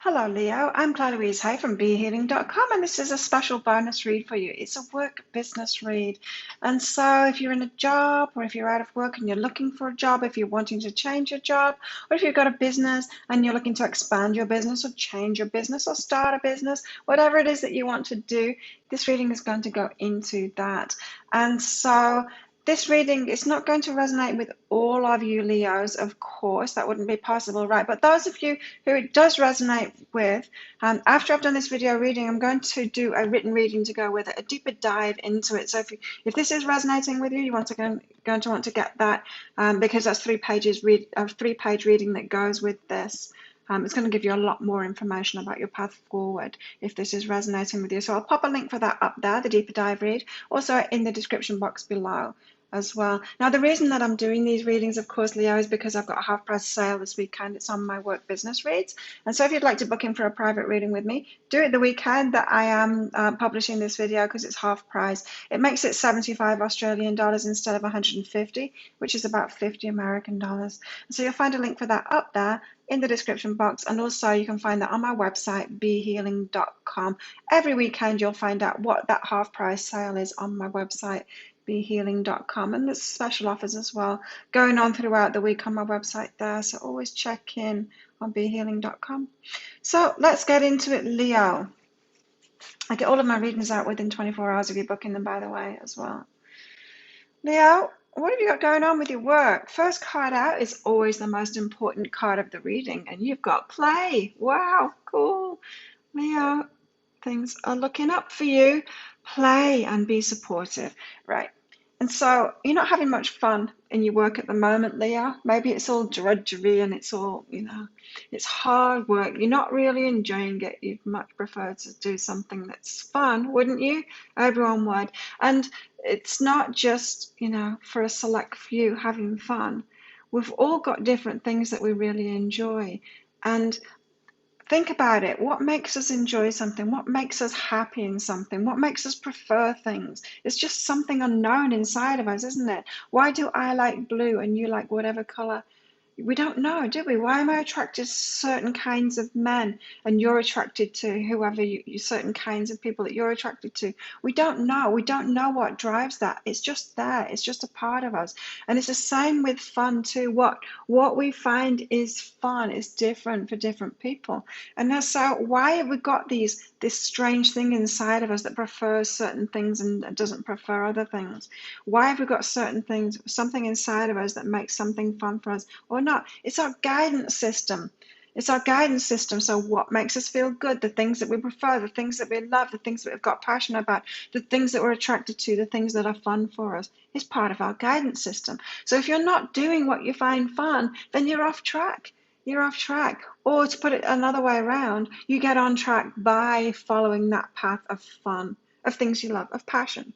Hello, Leo. I'm Claire Louise Hay from BeHealing.com, and this is a special bonus read for you. It's a work business read. And so, if you're in a job, or if you're out of work and you're looking for a job, if you're wanting to change your job, or if you've got a business and you're looking to expand your business, or change your business, or start a business, whatever it is that you want to do, this reading is going to go into that. And so, this reading is not going to resonate with all of you Leos, of course, that wouldn't be possible, right? But those of you who it does resonate with, after I've done this video reading, I'm going to do a written reading to go with it, a deeper dive into it. So if this is resonating with you, you want to going to want to get that because that's 3 pages a 3-page reading that goes with this. It's going to give you a lot more information about your path forward if this is resonating with you. So I'll pop a link for that up there, the deeper dive read, also in the description box below as well. Now, the reason that I'm doing these readings, of course, Leo, is because I've got a half-price sale this weekend. It's on my work business reads. And so if you'd like to book in for a private reading with me, do it the weekend that I am publishing this video because it's half price. It makes it 75 Australian dollars instead of 150, which is about 50 American dollars. So you'll find a link for that up there in the description box, and also you can find that on my website, behealing.com. Every weekend you'll find out what that half-price sale is on my website, behealing.com, and there's special offers as well going on throughout the week on my website there, so always check in on behealing.com. So let's get into it, Leo. I get all of my readings out within 24 hours of you booking them, by the way, as well. Leo, what have you got going on with your work? First card out is always the most important card of the reading, and you've got play. Wow, cool. Leo, things are looking up for you. Play and be supportive, right? And so you're not having much fun in your work at the moment, Leo. Maybe it's all drudgery and it's all, it's hard work. You're not really enjoying it. You'd much prefer to do something that's fun, wouldn't you? Everyone would. And it's not just, for a select few having fun. We've all got different things that we really enjoy. And think about it. What makes us enjoy something? What makes us happy in something? What makes us prefer things? It's just something unknown inside of us, isn't it? Why do I like blue and you like whatever color? We don't know, do we? Why am I attracted to certain kinds of men and you're attracted to whoever certain kinds of people that you're attracted to? We don't know. We don't know what drives that. It's just there. It's just a part of us. And it's the same with fun too. What we find is fun is different for different people. And so why have we got this strange thing inside of us that prefers certain things and doesn't prefer other things? Why have we got certain things, something inside of us that makes something fun for us or not? It's our guidance system. It's our guidance system. So what makes us feel good? The things that we prefer, the things that we love, the things that we've got passion about, the things that we're attracted to, the things that are fun for us is part of our guidance system. So if you're not doing what you find fun, then you're off track. You're off track. Or to put it another way around, you get on track by following that path of fun, of things you love, of passion.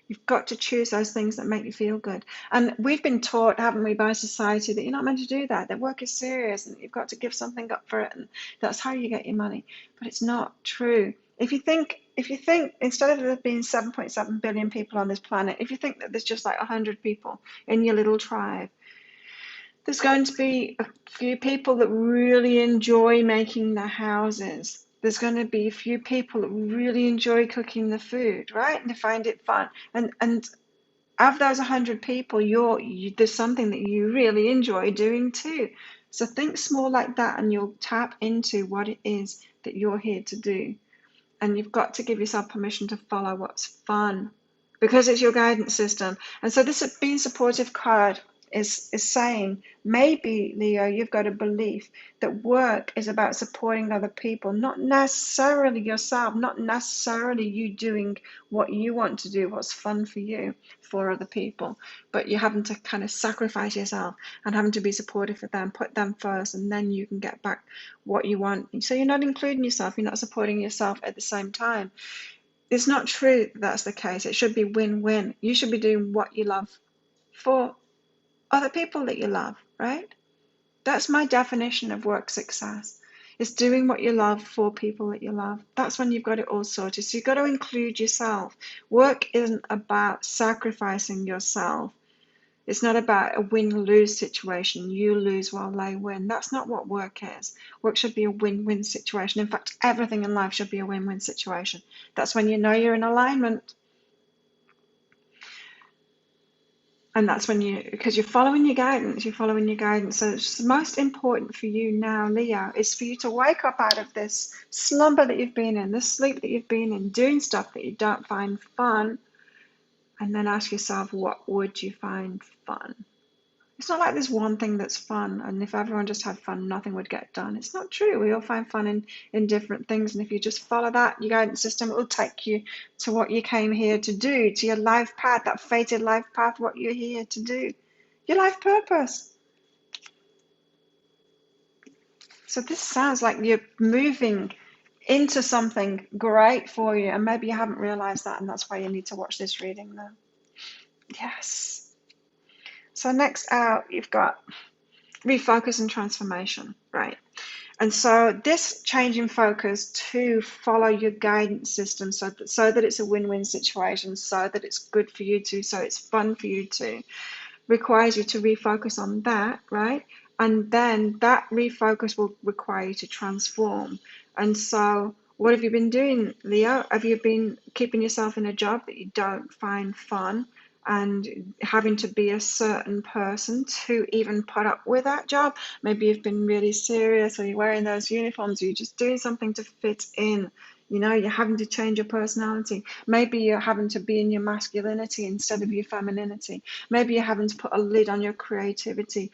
You've got to choose those things that make you feel good. And we've been taught, haven't we, by society that you're not meant to do that. That work is serious and you've got to give something up for it and that's how you get your money. But it's not true. If you think instead of there being 7.7 billion people on this planet, if you think that there's just like 100 people in your little tribe, there's going to be a few people that really enjoy making their houses. There's going to be a few people that really enjoy cooking the food, right? And they find it fun. And of those 100 people, there's something that you really enjoy doing too. So think small like that and you'll tap into what it is that you're here to do. And you've got to give yourself permission to follow what's fun because it's your guidance system. And so this being supportive card is saying, maybe, Leo, you've got a belief that work is about supporting other people, not necessarily yourself, not necessarily you doing what you want to do, what's fun for you, for other people, but you're having to kind of sacrifice yourself and having to be supportive of them, put them first, and then you can get back what you want. So you're not including yourself, you're not supporting yourself at the same time. It's not true that's the case. It should be win-win. You should be doing what you love for other people that you love, right? That's my definition of work success. It's doing what you love for people that you love. That's when you've got it all sorted. So you've got to include yourself. Work isn't about sacrificing yourself. It's not about a win-lose situation. You lose while they win. That's not what work is. Work should be a win-win situation. In fact, everything in life should be a win-win situation. That's when you know you're in alignment. And that's when because you're following your guidance, So it's most important for you now, Leo, is for you to wake up out of this slumber that you've been in, this sleep that you've been in, doing stuff that you don't find fun, and then ask yourself, what would you find fun? It's not like there's one thing that's fun, and if everyone just had fun, nothing would get done. It's not true. We all find fun in different things, and if you just follow that, your guidance system, it will take you to what you came here to do, to your life path, that fated life path, what you're here to do, your life purpose. So this sounds like you're moving into something great for you, and maybe you haven't realized that, and that's why you need to watch this reading now. Yes. So next out, you've got refocus and transformation, right? And so this change in focus to follow your guidance system so that it's a win-win situation, so that it's good for you to, so it's fun for you to, requires you to refocus on that, right? And then that refocus will require you to transform. And so what have you been doing, Leo? Have you been keeping yourself in a job that you don't find fun and having to be a certain person to even put up with that job? Maybe you've been really serious, or you're wearing those uniforms, or you're just doing something to fit in. You're having to change your personality. Maybe you're having to be in your masculinity instead of your femininity. Maybe you're having to put a lid on your creativity.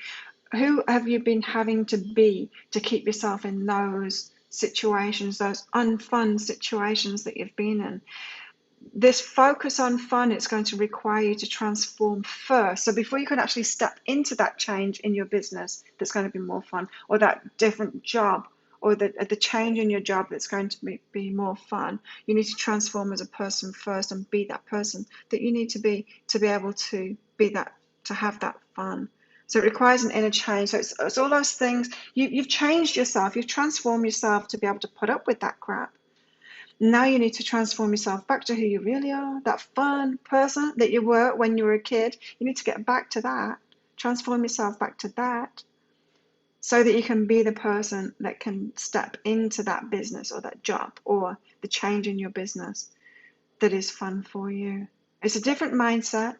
Who have you been having to be to keep yourself in those situations, those unfun situations that you've been in? This focus on fun, it's going to require you to transform first. So before you can actually step into that change in your business that's going to be more fun, or that different job, or the change in your job that's going to be more fun, you need to transform as a person first and be that person that you need to be able to be that, to have that fun. So it requires an inner change. So it's all those things. You've changed yourself. You've transformed yourself to be able to put up with that crap. Now you need to transform yourself back to who you really are, that fun person that you were when you were a kid. You need to get back to that. Transform yourself back to that so that you can be the person that can step into that business or that job or the change in your business that is fun for you. It's a different mindset,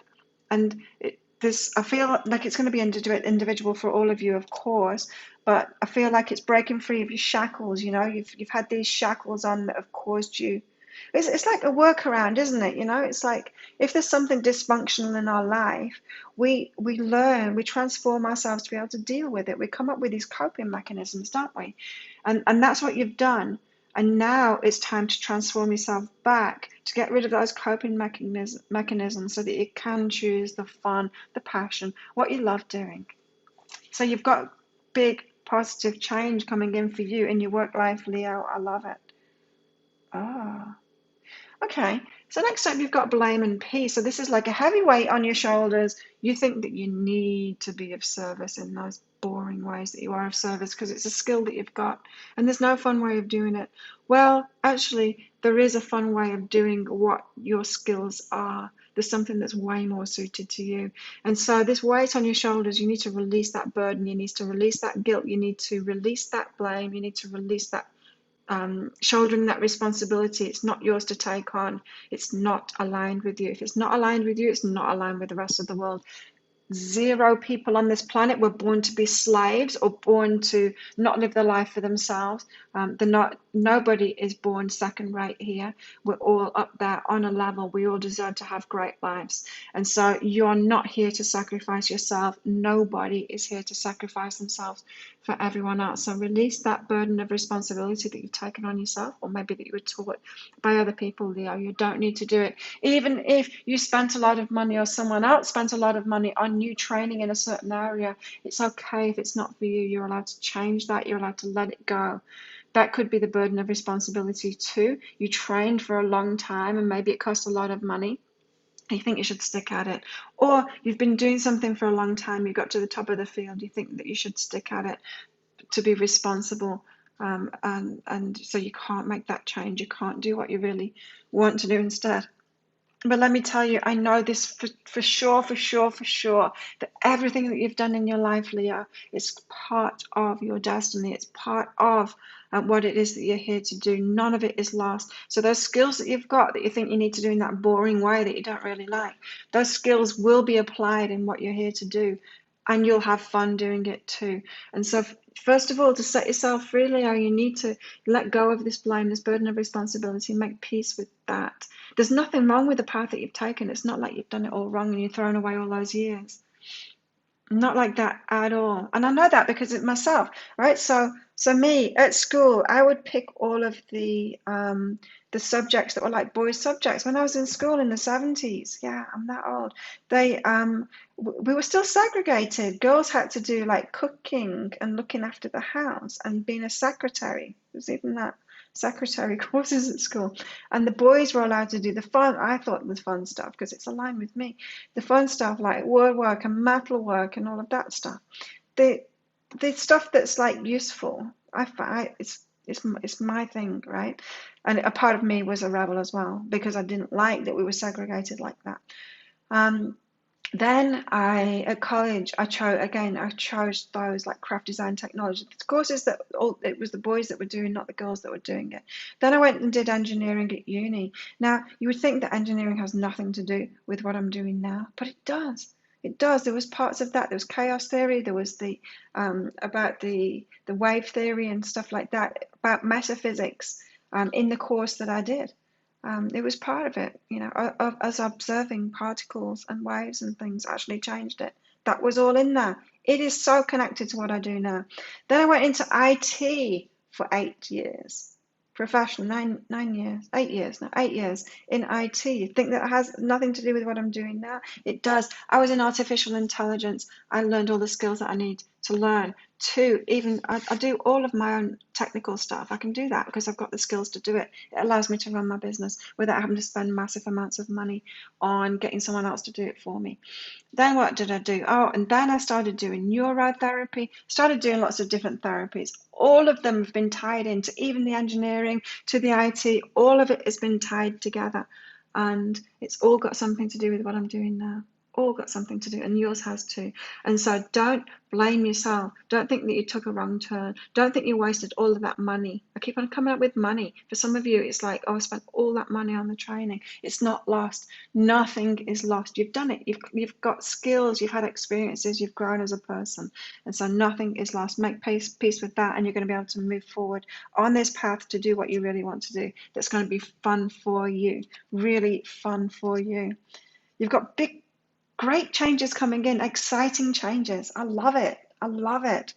and I feel like it's going to be individual for all of you, of course, but I feel like it's breaking free of your shackles. You've had these shackles on that have caused you. It's like a workaround, isn't it? It's like if there's something dysfunctional in our life, we learn, we transform ourselves to be able to deal with it. We come up with these coping mechanisms, don't we? And that's what you've done. And now it's time to transform yourself back, to get rid of those coping mechanisms so that you can choose the fun, the passion, what you love doing. So you've got big positive change coming in for you in your work life, Leo. I love it. Ah. Okay, so next up you've got blame and peace. So this is like a heavy weight on your shoulders. You think that you need to be of service in those boring ways that you are of service because it's a skill that you've got, and there's no fun way of doing it. Well, actually, there is a fun way of doing what your skills are. There's something that's way more suited to you. And so this weight on your shoulders, you need to release that burden. You need to release that guilt. You need to release that blame. You need to release that shouldering that responsibility. It's not yours to take on. It's not aligned with you. If it's not aligned with you, it's not aligned with the rest of the world. Zero people on this planet were born to be slaves or born to not live their life for themselves. Nobody is born second rate here. We're all up there on a level. We all deserve to have great lives. And so you're not here to sacrifice yourself. Nobody is here to sacrifice themselves for everyone else. So release that burden of responsibility that you've taken on yourself, or maybe that you were taught by other people, Leo. You don't need to do it. Even if you spent a lot of money or someone else spent a lot of money on you training in a certain area, it's okay if it's not for you. You're allowed to change that. You're allowed to let it go. That could be the burden of responsibility too. You trained for a long time and maybe it cost a lot of money. You think you should stick at it. Or you've been doing something for a long time, you got to the top of the field, you think that you should stick at it to be responsible. And so you can't make that change. You can't do what you really want to do instead. But let me tell you, I know this for sure, for sure, that everything that you've done in your life, Leo, is part of your destiny. It's part of what it is that you're here to do. None of it is lost. So those skills that you've got that you think you need to do in that boring way that you don't really like, those skills will be applied in what you're here to do. And you'll have fun doing it too. And so, first of all, to set yourself free, Leo, you need to let go of this blame, this burden of responsibility, and make peace with that. There's nothing wrong with the path that you've taken. It's not like you've done it all wrong and you've thrown away all those years. Not like that at all. And I know that because it's myself, right? So me at school, I would pick all of the subjects that were like boys' subjects when I was in school in the 70s. Yeah, I'm that old. They we were still segregated. Girls had to do like cooking and looking after the house and being a secretary. It was even that secretary courses at school. And the boys were allowed to do the fun, I thought the fun stuff because it's aligned with me, the fun stuff like woodwork and metalwork and all of that stuff. The the stuff that's like useful, I find it's my thing, right? And a part of me was a rebel as well because I didn't like that we were segregated like that. Um, then at college, I chose those like craft design technology courses that it was the boys that were doing, not the girls that were doing it. Then I went and did engineering at uni. Now, you would think that engineering has nothing to do with what I'm doing now, but it does. It does. There was parts of that. There was chaos theory. There was the about the wave theory and stuff like that, about metaphysics in the course that I did. It was part of it, of us observing particles and waves and things actually changed it. That was all in there. It is so connected to what I do now. Then I went into IT for 8 years. Professional, 9 years, 8 years now, 8 years in IT. You think that has nothing to do with what I'm doing now? It does. I was in artificial intelligence. I learned all the skills that I need to learn. Two, even I do all of my own technical stuff. I can do that because I've got the skills to do it. It allows me to run my business without having to spend massive amounts of money on getting someone else to do it for me. Then what did I do? Oh, and then I started doing neurotherapy, started doing lots of different therapies. All of them have been tied into even the engineering to the IT, all of it has been tied together. And it's all got something to do with what I'm doing now. All got something to do, and yours has too. And so don't blame yourself. Don't think that you took a wrong turn. Don't think you wasted all of that money. I keep on coming up with money. For some of you, it's like, oh, I spent all that money on the training. It's not lost. Nothing is lost. You've done it. You've got skills. You've had experiences. You've grown as a person. And so nothing is lost. Make peace with that, and you're going to be able to move forward on this path to do what you really want to do. That's going to be fun for you. Really fun for you. You've got great changes coming in, exciting changes. I love it. I love it.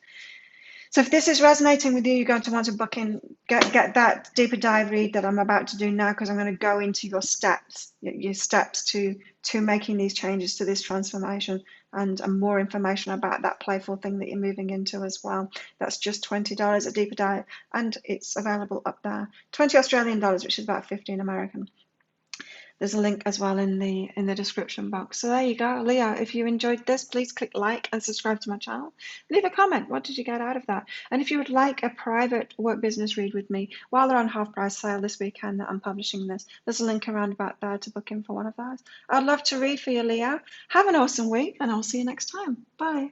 So if this is resonating with you, you're going to want to book in, get that deeper dive read that I'm about to do now, because I'm going to go into your steps to making these changes to this transformation, and more information about that playful thing that you're moving into as well. That's just $20 a deeper dive, and it's available up there. 20 Australian dollars, which is about 15 American. There's a link as well in the description box. So there you go, Leo. If you enjoyed this, please click like and subscribe to my channel. Leave a comment. What did you get out of that? And if you would like a private work business read with me while they're on half price sale this weekend that I'm publishing this, there's a link around about there to book in for one of those. I'd love to read for you, Leo. Have an awesome week, and I'll see you next time. Bye.